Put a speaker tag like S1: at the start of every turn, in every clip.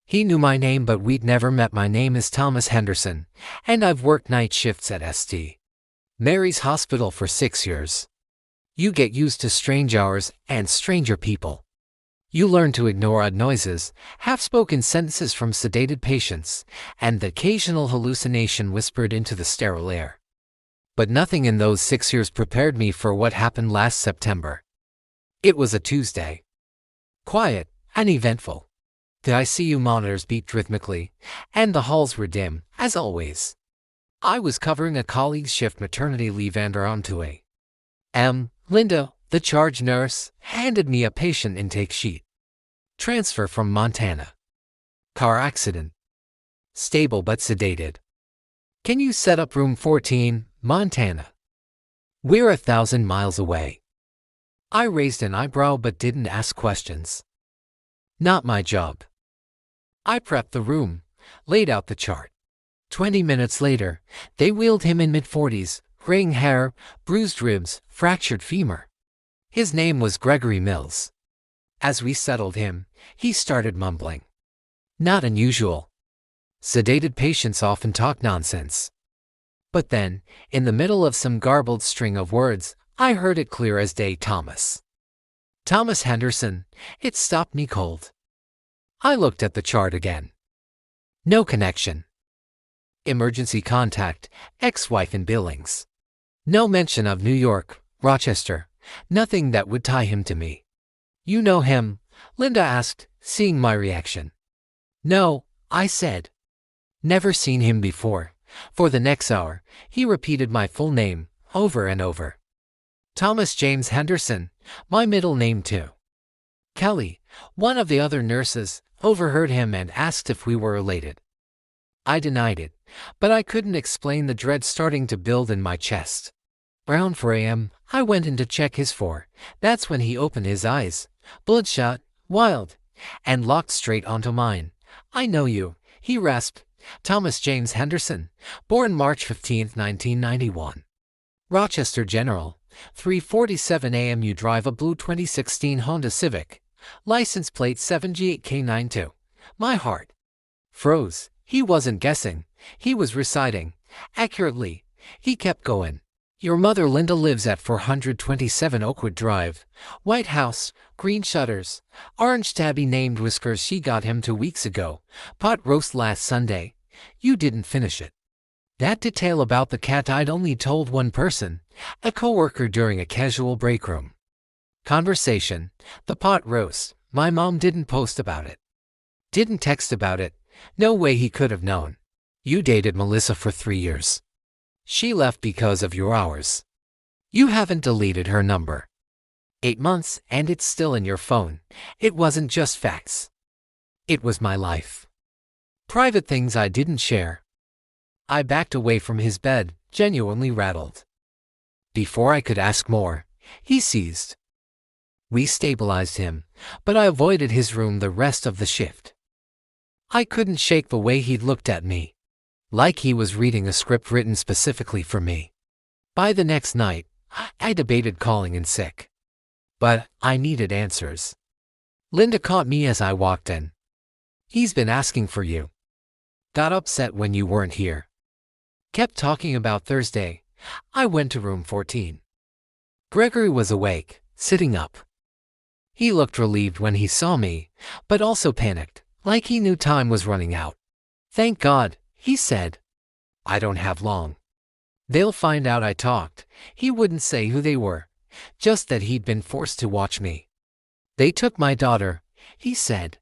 S1: He knew my name, but we'd never met. My name is Thomas Henderson, and I've worked night shifts at St. Mary's Hospital for 6 years. You get used to strange hours and stranger people. You learn to ignore odd noises, half-spoken sentences from sedated patients, and the occasional hallucination whispered into the sterile air. But nothing in those 6 years prepared me for what happened last September. It was a Tuesday. Quiet and eventful. The ICU monitors beeped rhythmically, and the halls were dim, as always. I was covering a colleague's shift maternity leave, and around 2 a.m., Linda, the charge nurse, handed me a patient intake sheet. Transfer from Montana. Car accident. Stable but sedated. Can you set up room 14, Montana? We're 1,000 miles away. I raised an eyebrow but didn't ask questions. Not my job. I prepped the room, laid out the chart. 20 minutes later, they wheeled him in mid-40s, graying hair, bruised ribs, fractured femur. His name was Gregory Mills. As we settled him, he started mumbling. Not unusual. Sedated patients often talk nonsense. But then, in the middle of some garbled string of words, I heard it clear as day. Thomas Henderson. It stopped me cold. I looked at the chart again. No connection. Emergency contact, ex-wife in Billings. No mention of New York, Rochester, nothing that would tie him to me. You know him? Linda asked, seeing my reaction. No, I said. Never seen him before. For the next hour, he repeated my full name, over and over. Thomas James Henderson, my middle name too. Kelly, one of the other nurses, overheard him and asked if we were related. I denied it, but I couldn't explain the dread starting to build in my chest. Around 4 a.m., I went in to check his for. That's when he opened his eyes, bloodshot, wild, and locked straight onto mine. I know you, he rasped. Thomas James Henderson, born March 15, 1991. Rochester General, 3:47 a.m. You drive a blue 2016 Honda Civic. License plate 7G8K92. My heart froze. He wasn't guessing. He was reciting. Accurately. He kept going. Your mother Linda lives at 427 Oakwood Drive. White house, green shutters, orange tabby named Whiskers. She got him 2 weeks ago. Pot roast last Sunday. You didn't finish it. That detail about the cat I'd only told one person, a coworker during a casual break room conversation. The pot roast. My mom didn't post about it. Didn't text about it. No way he could have known. You dated Melissa for 3 years. She left because of your hours. You haven't deleted her number. 8 months and it's still in your phone. It wasn't just facts. It was my life. Private things I didn't share. I backed away from his bed, genuinely rattled. Before I could ask more, he seized. We stabilized him, but I avoided his room the rest of the shift. I couldn't shake the way he'd looked at me, like he was reading a script written specifically for me. By the next night, I debated calling in sick. But I needed answers. Linda caught me as I walked in. He's been asking for you. Got upset when you weren't here. Kept talking about Thursday. I went to room 14. Gregory was awake, sitting up. He looked relieved when he saw me, but also panicked, like he knew time was running out. Thank God, he said. I don't have long. They'll find out I talked. He wouldn't say who they were, just that he'd been forced to watch me. They took my daughter, he said.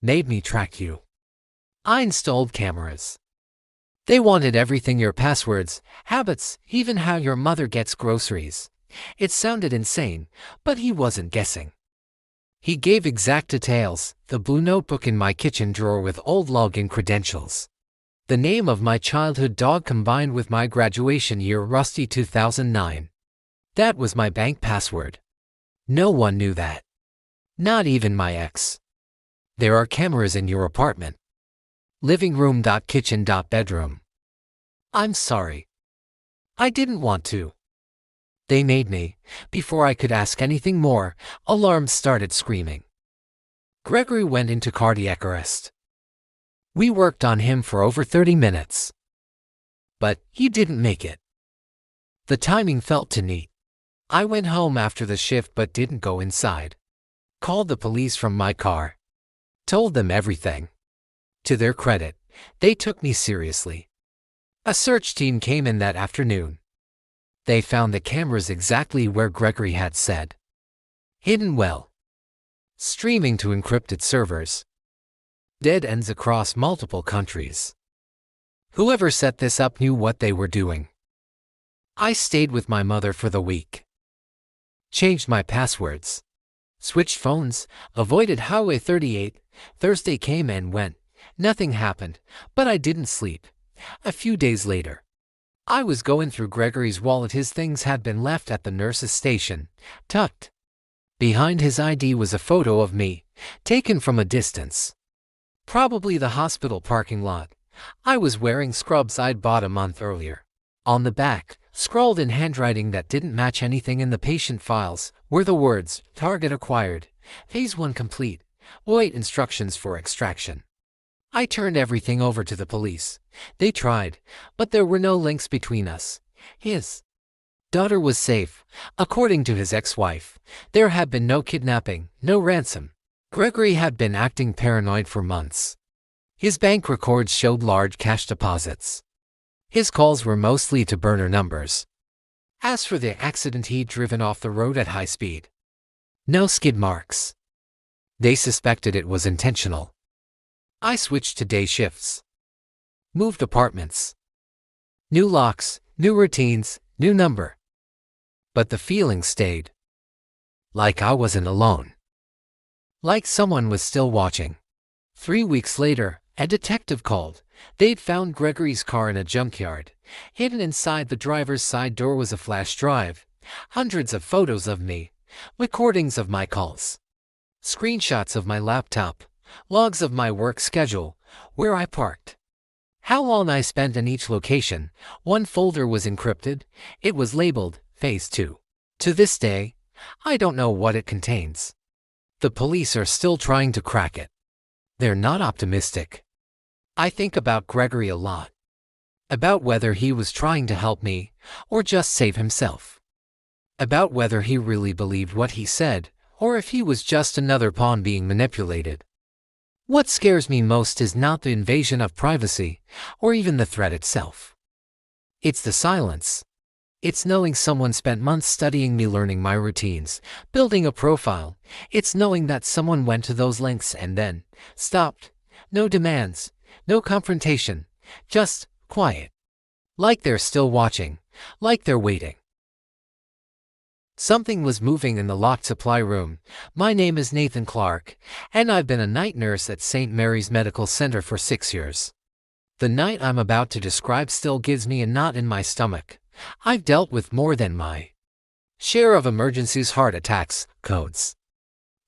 S1: Made me track you. I installed cameras. They wanted everything, your passwords, habits, even how your mother gets groceries. It sounded insane, but he wasn't guessing. He gave exact details, the blue notebook in my kitchen drawer with old login credentials. The name of my childhood dog combined with my graduation year, Rusty 2009. That was my bank password. No one knew that. Not even my ex. There are cameras in your apartment. Living room, kitchen, bedroom. I'm sorry. I didn't want to. They made me. Before I could ask anything more, alarms started screaming. Gregory went into cardiac arrest. We worked on him for over 30 minutes. But he didn't make it. The timing felt too neat. I went home after the shift but didn't go inside. Called the police from my car. Told them everything. To their credit, they took me seriously. A search team came in that afternoon. They found the cameras exactly where Gregory had said. Hidden well. Streaming to encrypted servers. Dead ends across multiple countries. Whoever set this up knew what they were doing. I stayed with my mother for the week. Changed my passwords. Switched phones, avoided Highway 38. Thursday came and went. Nothing happened, but I didn't sleep. A few days later, I was going through Gregory's wallet. His things had been left at the nurse's station, tucked. Behind his ID was a photo of me, taken from a distance. Probably the hospital parking lot. I was wearing scrubs I'd bought a month earlier. On the back, scrawled in handwriting that didn't match anything in the patient files, were the words, "Target acquired. Phase 1 complete. Wait instructions for extraction." I turned everything over to the police. They tried, but there were no links between us. His daughter was safe, according to his ex-wife. There had been no kidnapping, no ransom. Gregory had been acting paranoid for months. His bank records showed large cash deposits. His calls were mostly to burner numbers. As for the accident, he'd driven off the road at high speed. No skid marks. They suspected it was intentional. I switched to day shifts. Moved apartments. New locks, new routines, new number. But the feeling stayed. Like I wasn't alone. Like someone was still watching. 3 weeks later, a detective called. They'd found Gregory's car in a junkyard. Hidden inside the driver's side door was a flash drive. Hundreds of photos of me. Recordings of my calls. Screenshots of my laptop. Logs of my work schedule. Where I parked. How long I spent in each location. One folder was encrypted. It was labeled Phase 2. To this day, I don't know what it contains. The police are still trying to crack it. They're not optimistic. I think about Gregory a lot. About whether he was trying to help me, or just save himself. About whether he really believed what he said, or if he was just another pawn being manipulated. What scares me most is not the invasion of privacy, or even the threat itself. It's the silence. It's knowing someone spent months studying me, learning my routines, building a profile. It's knowing that someone went to those lengths and then stopped. No demands, no confrontation, just quiet. Like they're still watching, like they're waiting. Something was moving in the locked supply room. My name is Nathan Clark, and I've been a night nurse at St. Mary's Medical Center for 6 years. The night I'm about to describe still gives me a knot in my stomach. I've dealt with more than my share of emergencies, heart attacks, codes.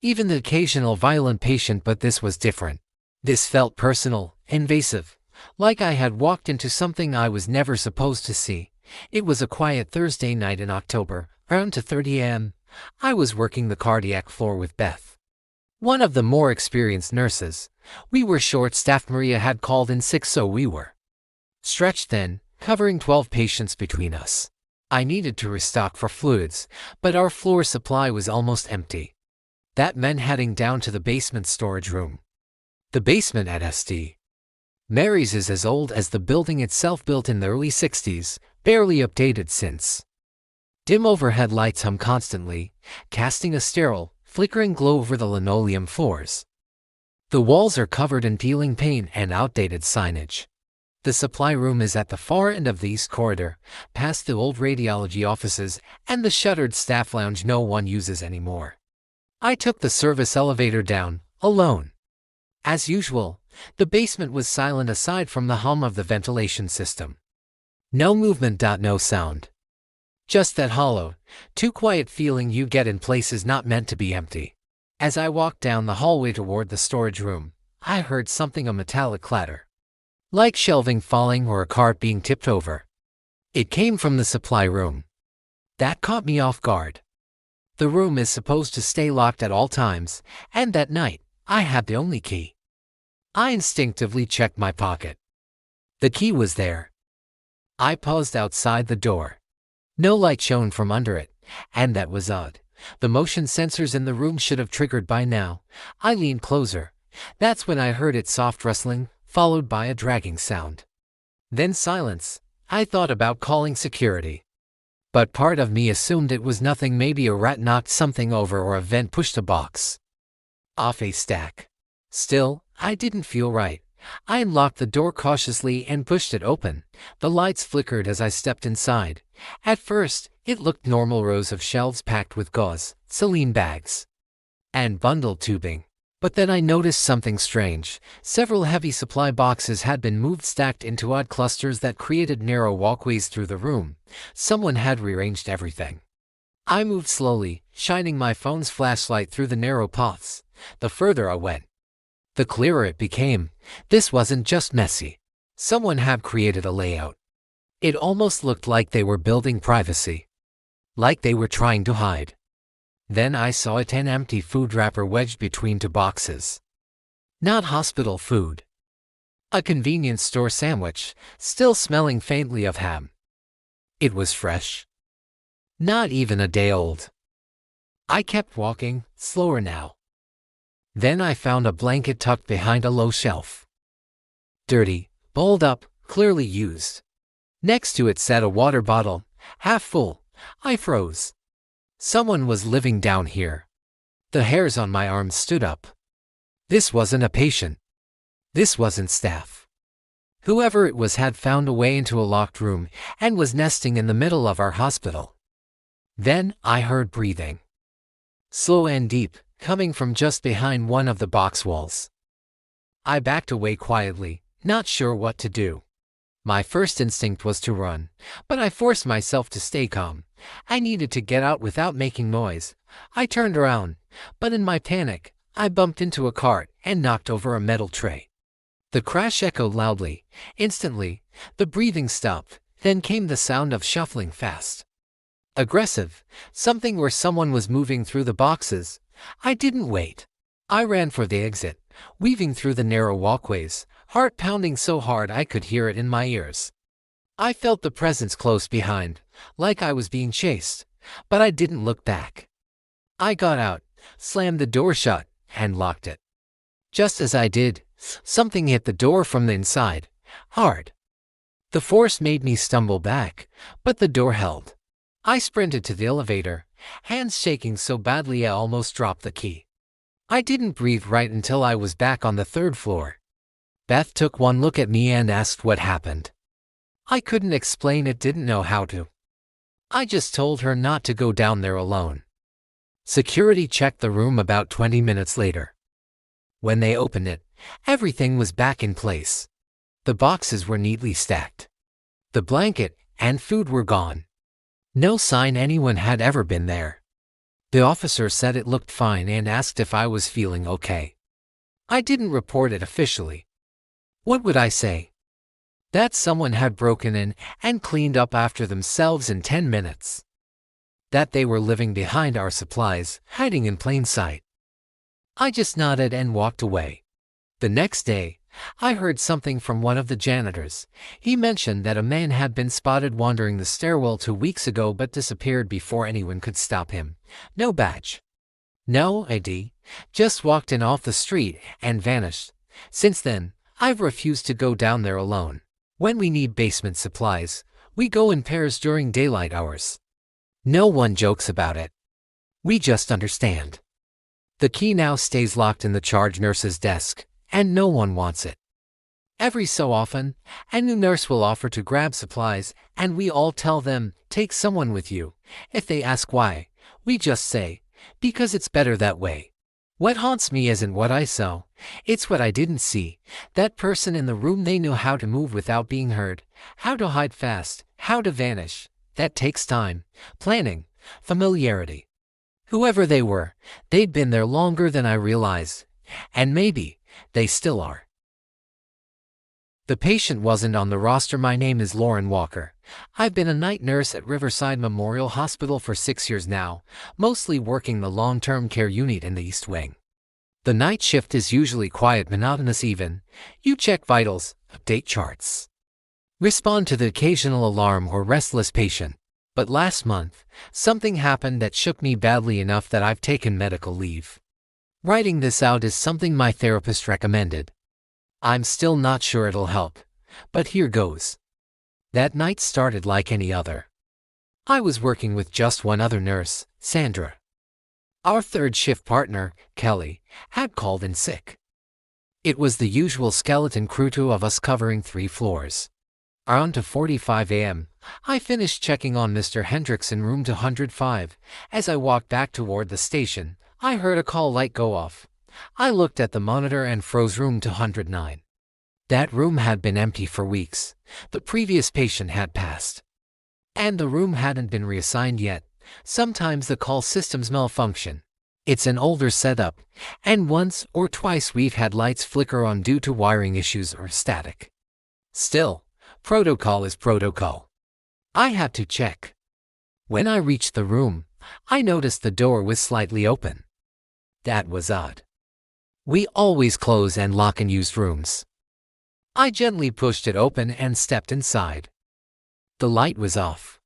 S1: Even the occasional violent patient, but this was different. This felt personal, invasive, like I had walked into something I was never supposed to see. It was a quiet Thursday night in October, around 2:30 a.m. I was working the cardiac floor with Beth, one of the more experienced nurses. We were short-staffed. Maria had called in sick, so we were stretched thin, covering 12 patients between us. I needed to restock for fluids, but our floor supply was almost empty. That meant heading down to the basement storage room. The basement at St. Mary's is as old as the building itself, built in the early 60s, barely updated since. Dim overhead lights hum constantly, casting a sterile, flickering glow over the linoleum floors. The walls are covered in peeling paint and outdated signage. The supply room is at the far end of the east corridor, past the old radiology offices and the shuttered staff lounge no one uses anymore. I took the service elevator down, alone. As usual, the basement was silent aside from the hum of the ventilation system. No movement, no sound. Just that hollow, too quiet feeling you get in places not meant to be empty. As I walked down the hallway toward the storage room, I heard something, a metallic clatter. Like shelving falling or a cart being tipped over. It came from the supply room. That caught me off guard. The room is supposed to stay locked at all times, and that night, I had the only key. I instinctively checked my pocket. The key was there. I paused outside the door. No light shone from under it, and that was odd. The motion sensors in the room should have triggered by now. I leaned closer. That's when I heard its soft rustling, followed by a dragging sound. Then silence. I thought about calling security. But part of me assumed it was nothing, maybe a rat knocked something over or a vent pushed a box off a stack. Still, I didn't feel right. I unlocked the door cautiously and pushed it open. The lights flickered as I stepped inside. At first, it looked normal, rows of shelves packed with gauze, saline bags, and bundled tubing. But then I noticed something strange. Several heavy supply boxes had been moved, stacked into odd clusters that created narrow walkways through the room. Someone had rearranged everything. I moved slowly, shining my phone's flashlight through the narrow paths. The further I went, the clearer it became. This wasn't just messy. Someone had created a layout. It almost looked like they were building privacy, like they were trying to hide. Then I saw an empty food wrapper wedged between two boxes. Not hospital food. A convenience store sandwich, still smelling faintly of ham. It was fresh. Not even a day old. I kept walking, slower now. Then I found a blanket tucked behind a low shelf. Dirty, balled up, clearly used. Next to it sat a water bottle, half full. I froze. Someone was living down here. The hairs on my arms stood up. This wasn't a patient. This wasn't staff. Whoever it was had found a way into a locked room and was nesting in the middle of our hospital. Then I heard breathing. Slow and deep, coming from just behind one of the box walls. I backed away quietly, not sure what to do. My first instinct was to run, but I forced myself to stay calm. I needed to get out without making noise. I turned around, but in my panic, I bumped into a cart and knocked over a metal tray. The crash echoed loudly. Instantly, the breathing stopped. Then came the sound of shuffling fast. Aggressive, something where someone was moving through the boxes. I didn't wait. I ran for the exit, weaving through the narrow walkways, heart pounding so hard I could hear it in my ears. I felt the presence close behind, like I was being chased, but I didn't look back. I got out, slammed the door shut, and locked it. Just as I did, something hit the door from the inside, hard. The force made me stumble back, but the door held. I sprinted to the elevator, hands shaking so badly I almost dropped the key. I didn't breathe right until I was back on the third floor. Beth took one look at me and asked what happened. I couldn't explain it, didn't know how to. I just told her not to go down there alone. Security checked the room about 20 minutes later. When they opened it, everything was back in place. The boxes were neatly stacked. The blanket and food were gone. No sign anyone had ever been there. The officer said it looked fine and asked if I was feeling okay. I didn't report it officially. What would I say? That someone had broken in and cleaned up after themselves in 10 minutes. That they were living behind our supplies, hiding in plain sight. I just nodded and walked away. The next day, I heard something from one of the janitors. He mentioned that a man had been spotted wandering the stairwell 2 weeks ago but disappeared before anyone could stop him. No badge. No ID. Just walked in off the street and vanished. Since then, I've refused to go down there alone. When we need basement supplies, we go in pairs during daylight hours. No one jokes about it. We just understand. The key now stays locked in the charge nurse's desk, and no one wants it. Every so often, a new nurse will offer to grab supplies, and we all tell them, take someone with you. If they ask why, we just say, because it's better that way. What haunts me isn't what I saw, it's what I didn't see. That person in the room, they knew how to move without being heard, how to hide fast, how to vanish. That takes time, planning, familiarity. Whoever they were, they'd been there longer than I realized, and maybe they still are. The patient wasn't on the roster. My name is Lauren Walker. I've been a night nurse at Riverside Memorial Hospital for 6 years now, mostly working the long-term care unit in the East Wing. The night shift is usually quiet, monotonous even. You check vitals, update charts, respond to the occasional alarm or restless patient. But last month, something happened that shook me badly enough that I've taken medical leave. Writing this out is something my therapist recommended. I'm still not sure it'll help, but here goes. That night started like any other. I was working with just one other nurse, Sandra. Our third shift partner, Kelly, had called in sick. It was the usual skeleton crew, two of us covering 3 floors. Around 2:45 a.m., I finished checking on Mr. Hendricks in room 205. As I walked back toward the station, I heard a call light go off. I looked at the monitor and froze. Room 209. That room had been empty for weeks. The previous patient had passed, and the room hadn't been reassigned yet. Sometimes the call systems malfunction. It's an older setup, and once or twice we've had lights flicker on due to wiring issues or static. Still, protocol is protocol. I had to check. When I reached the room, I noticed the door was slightly open. That was odd. We always close and lock unused rooms. I gently pushed it open and stepped inside. The light was off.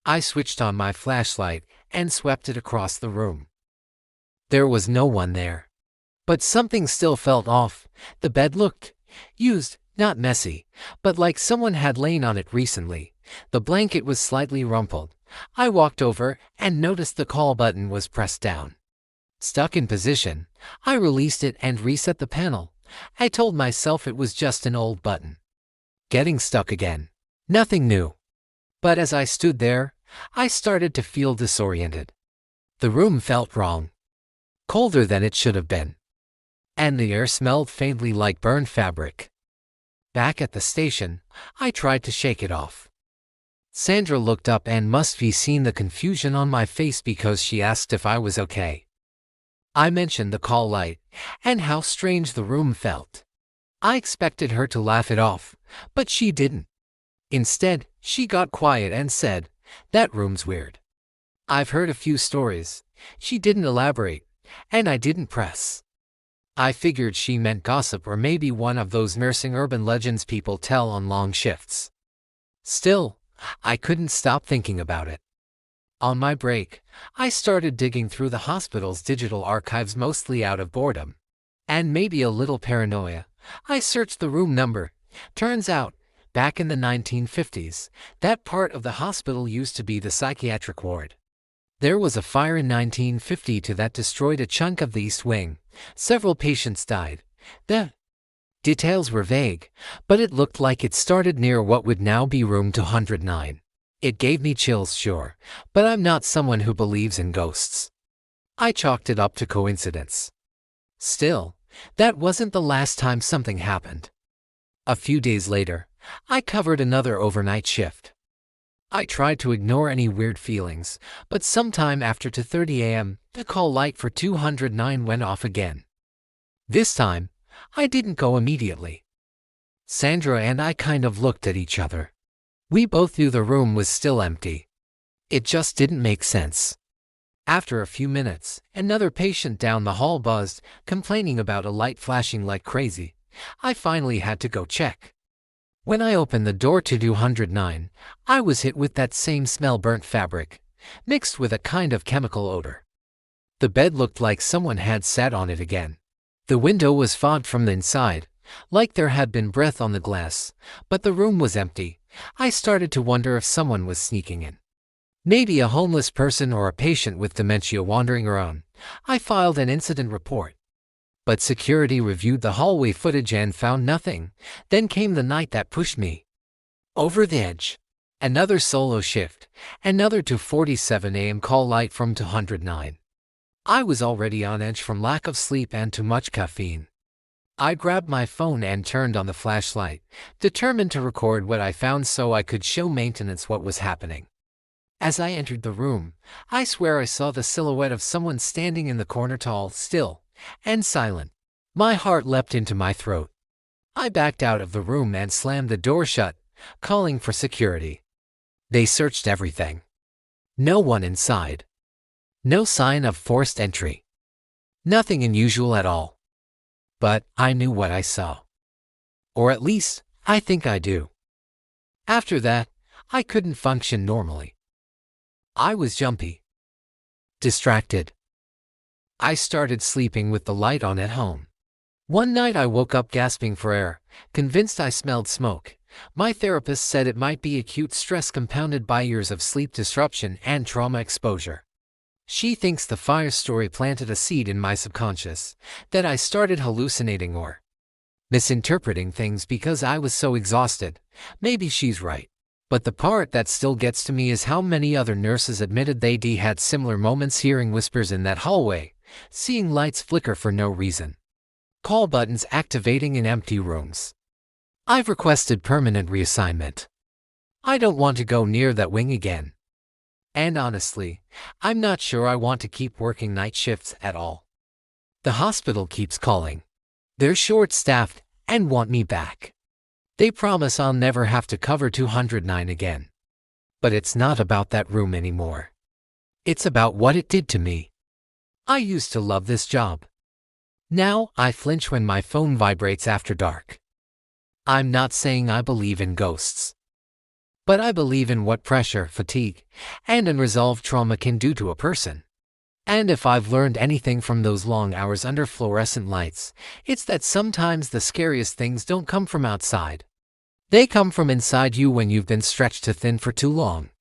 S1: I switched on my flashlight and swept it across the room. There was no one there. But something still felt off. The bed looked used, not messy, but like someone had lain on it recently. The blanket was slightly rumpled. I walked over and noticed the call button was pressed down. Stuck in position, I released it and reset the panel. I told myself it was just an old button. Getting stuck again. Nothing new. But as I stood there, I started to feel disoriented. The room felt wrong. Colder than it should have been. And the air smelled faintly like burned fabric. Back at the station, I tried to shake it off. Sandra looked up and must be seen the confusion on my face because she asked if I was okay. I mentioned the call light and how strange the room felt. I expected her to laugh it off, but she didn't. Instead, she got quiet and said, "That room's weird. I've heard a few stories." She didn't elaborate, and I didn't press. I figured she meant gossip or maybe one of those nursing urban legends people tell on long shifts. Still, I couldn't stop thinking about it. On my break, I started digging through the hospital's digital archives, mostly out of boredom and maybe a little paranoia. I searched the room number. Turns out, back in the 1950s, that part of the hospital used to be the psychiatric ward. There was a fire in 1952 that destroyed a chunk of the east wing. Several patients died. The details were vague, but it looked like it started near what would now be room 209. It gave me chills, sure, but I'm not someone who believes in ghosts. I chalked it up to coincidence. Still, that wasn't the last time something happened. A few days later, I covered another overnight shift. I tried to ignore any weird feelings, but sometime after 2:30 a.m., the call light for 209 went off again. This time, I didn't go immediately. Sandra and I kind of looked at each other. We both knew the room was still empty. It just didn't make sense. After a few minutes, another patient down the hall buzzed, complaining about a light flashing like crazy. I finally had to go check. When I opened the door to 209, I was hit with that same smell, burnt fabric, mixed with a kind of chemical odor. The bed looked like someone had sat on it again. The window was fogged from the inside, like there had been breath on the glass, but the room was empty. I started to wonder if someone was sneaking in. Maybe a homeless person or a patient with dementia wandering around. I filed an incident report. But security reviewed the hallway footage and found nothing. Then came the night that pushed me over the edge. Another solo shift, another 2:47 a.m. call light from 209. I was already on edge from lack of sleep and too much caffeine. I grabbed my phone and turned on the flashlight, determined to record what I found so I could show maintenance what was happening. As I entered the room, I swear I saw the silhouette of someone standing in the corner, tall, still, and silent. My heart leapt into my throat. I backed out of the room and slammed the door shut, calling for security. They searched everything. No one inside. No sign of forced entry. Nothing unusual at all. But I knew what I saw. Or at least, I think I do. After that, I couldn't function normally. I was jumpy, distracted. I started sleeping with the light on at home. One night I woke up gasping for air, convinced I smelled smoke. My therapist said it might be acute stress compounded by years of sleep disruption and trauma exposure. She thinks the fire story planted a seed in my subconscious, that I started hallucinating or misinterpreting things because I was so exhausted. Maybe she's right. But the part that still gets to me is how many other nurses admitted they'd had similar moments, hearing whispers in that hallway, seeing lights flicker for no reason, call buttons activating in empty rooms. I've requested permanent reassignment. I don't want to go near that wing again. And honestly, I'm not sure I want to keep working night shifts at all. The hospital keeps calling. They're short-staffed and want me back. They promise I'll never have to cover 209 again. But it's not about that room anymore. It's about what it did to me. I used to love this job. Now I flinch when my phone vibrates after dark. I'm not saying I believe in ghosts. But I believe in what pressure, fatigue, and unresolved trauma can do to a person. And if I've learned anything from those long hours under fluorescent lights, it's that sometimes the scariest things don't come from outside. They come from inside you when you've been stretched too thin for too long.